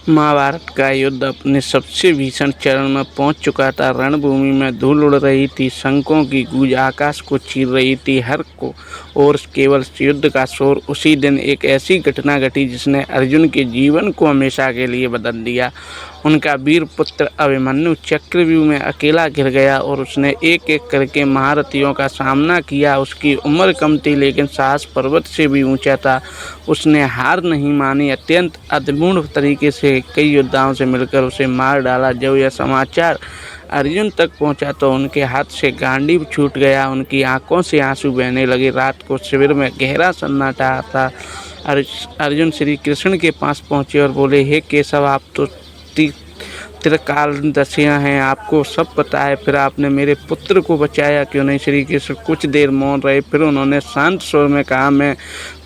महाभारत का युद्ध अपने सबसे भीषण चरण में पहुंच चुका था। रणभूमि में धूल उड़ रही थी, शंखों की गूंज आकाश को चीर रही थी, हर को और केवल युद्ध का शोर। उसी दिन एक ऐसी घटना घटी जिसने अर्जुन के जीवन को हमेशा के लिए बदल दिया। उनका वीर पुत्र अभिमन्यु चक्रव्यूह में अकेला घिर गया और उसने एक एक करके महारथियों का सामना किया। उसकी उम्र कम थी लेकिन साहस पर्वत से भी ऊंचा था। उसने हार नहीं मानी, अत्यंत अद्भुत तरीके से कई योद्धाओं से मिलकर उसे मार डाला। जब यह समाचार अर्जुन तक पहुंचा तो उनके हाथ से गांडीव छूट गया, उनकी आंखों से आंसू बहने लगे। रात को शिविर में गहरा सन्नाटा था। अर्जुन श्री कृष्ण के पास पहुंचे और बोले, हे केशव, आप तो त्रिकालदर्शियाँ हैं, आपको सब पता है, फिर आपने मेरे पुत्र को बचाया क्यों नहीं? श्री कृष्ण कुछ देर मौन रहे, फिर उन्होंने शांत स्वर में कहा, मैं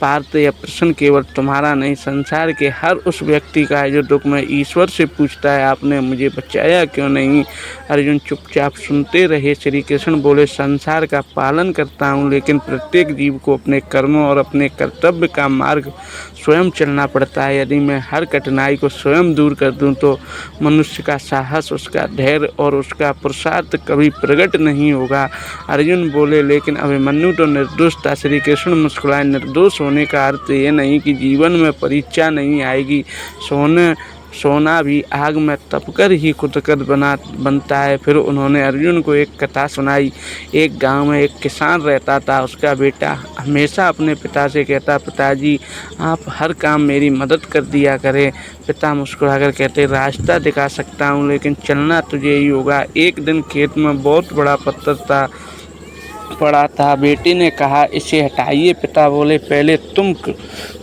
पार्थ, यह प्रश्न केवल तुम्हारा नहीं, संसार के हर उस व्यक्ति का है जो दुख में ईश्वर से पूछता है, आपने मुझे बचाया क्यों नहीं? अर्जुन चुपचाप सुनते रहे। श्री कृष्ण बोले, संसार का पालन करता हूँ, लेकिन प्रत्येक जीव को अपने कर्मों और अपने कर्तव्य का मार्ग स्वयं चलना पड़ता है। यदि मैं हर कठिनाई को स्वयं दूर कर दूं तो मनुष्य का साहस, उसका धैर्य और उसका पुरुषार्थ कभी प्रकट नहीं होगा। अर्जुन बोले, लेकिन अभिमन्यु तो निर्दोष था। श्री कृष्ण मुस्कुराए, निर्दोष होने का अर्थ ये नहीं कि जीवन में परीक्षा नहीं आएगी। सोना भी आग में तपकर ही खुदकत बनता है। फिर उन्होंने अर्जुन को एक कथा सुनाई। एक गांव में एक किसान रहता था। उसका बेटा हमेशा अपने पिता से कहता, पिताजी, आप हर काम मेरी मदद कर दिया करें। पिता मुस्कुराकर कहते, रास्ता दिखा सकता हूँ लेकिन चलना तुझे ही होगा। एक दिन खेत में बहुत बड़ा पत्थर पड़ा था। बेटी ने कहा, इसे हटाइए। पिता बोले, पहले तुम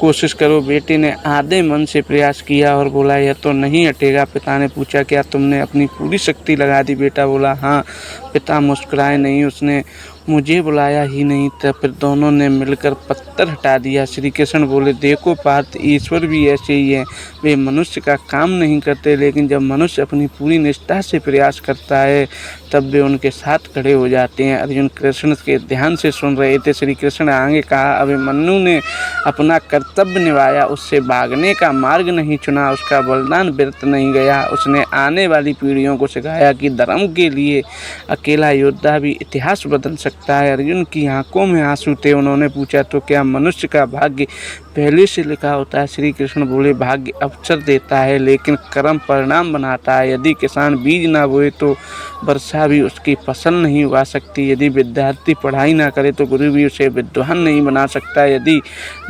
कोशिश करो। बेटी ने आधे मन से प्रयास किया और बोला, यह तो नहीं हटेगा। पिता ने पूछा, क्या तुमने अपनी पूरी शक्ति लगा दी? बेटा बोला, हाँ। पिता मुस्कुराए नहीं, उसने मुझे बुलाया ही नहीं था। फिर दोनों ने मिलकर पत्थर हटा दिया। श्री कृष्ण बोले, देखो पार्थ, ईश्वर भी ऐसे ही है। वे मनुष्य का काम नहीं करते, लेकिन जब मनुष्य अपनी पूरी निष्ठा से प्रयास करता है तब वे उनके साथ खड़े हो जाते हैं। अर्जुन कृष्ण के ध्यान से सुन रहे थे। श्री कृष्ण ने आगे कहा, अभिमन्यु ने अपना कर्तव्य निभाया, उससे भागने का मार्ग नहीं चुना, उसका बलिदान व्यर्थ नहीं गया। उसने आने वाली पीढ़ियों को सिखाया कि धर्म के लिए अकेला योद्धा भी इतिहास बदल सकता है। अर्जुन की आंखों में आंसू थे। उन्होंने पूछा, तो क्या मनुष्य का भाग्य पहले से लिखा होता है? श्री कृष्ण बोले, भाग्य अवसर देता है लेकिन कर्म परिणाम बनाता है। यदि किसान बीज ना बोए तो वर्षा भी उसकी फसल नहीं उगा सकती। यदि विद्यार्थी पढ़ाई ना करे तो गुरु भी उसे विद्वान नहीं बना सकता। यदि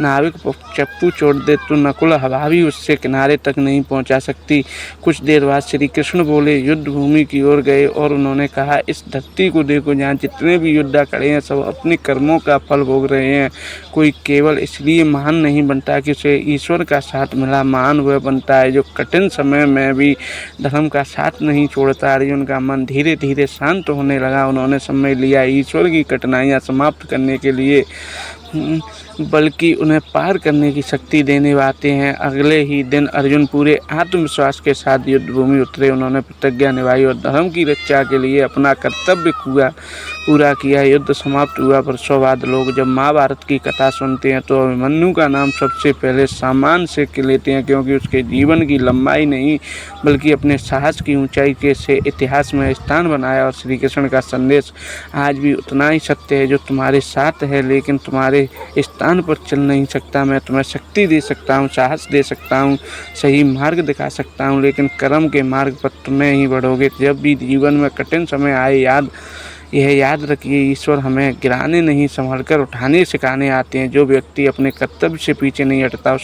नाविक चप्पू छोड़ दे तो नकुल हवा भी उससे किनारे तक नहीं पहुंचा सकती। कुछ देर बाद श्री कृष्ण बोले, युद्ध भूमि की ओर गए और उन्होंने कहा, इस धरती को देखो, जहाँ जितने भी योद्धा खड़े हैं सब अपने कर्मों का फल भोग रहे हैं। कोई केवल इसलिए महान नहीं बनता कि उसे ईश्वर का साथ मिला, महान वह बनता है जो कठिन समय में भी धर्म का साथ नहीं छोड़ता। अर्जुन का मन धीरे धीरे शांत होने लगा। उन्होंने समझ लिया, ईश्वर की कठिनाइयाँ समाप्त करने के लिए बल्कि उन्हें पार करने की शक्ति देने आते हैं। अगले ही दिन अर्जुन पूरे आत्मविश्वास के साथ युद्ध भूमि उतरे। उन्होंने प्रतिज्ञा निभाई और धर्म की रक्षा के लिए अपना कर्तव्य पूरा किया। युद्ध समाप्त हुआ। वर्षों बाद लोग जब महाभारत की कथा सुनते हैं तो अभिमन्यु का नाम सबसे पहले सम्मान से लेते हैं, क्योंकि उसके जीवन की लंबाई नहीं बल्कि अपने साहस की ऊंचाई के से इतिहास में स्थान बनाया। और श्री कृष्ण का संदेश आज भी उतना ही सत्य है, जो तुम्हारे साथ है लेकिन तुम्हारे स्थान पर चल नहीं सकता। मैं तुम्हें शक्ति दे सकता हूँ, साहस दे सकता हूँ, सही मार्ग दिखा सकता हूँ, लेकिन कर्म के मार्ग पर तुम्हें ही बढ़ोगे। जब भी जीवन में कठिन समय आए यह याद रखिए, ईश्वर हमें गिराने नहीं संभल कर उठाने सिखाने आते हैं। जो व्यक्ति अपने कर्तव्य से पीछे नहीं हटता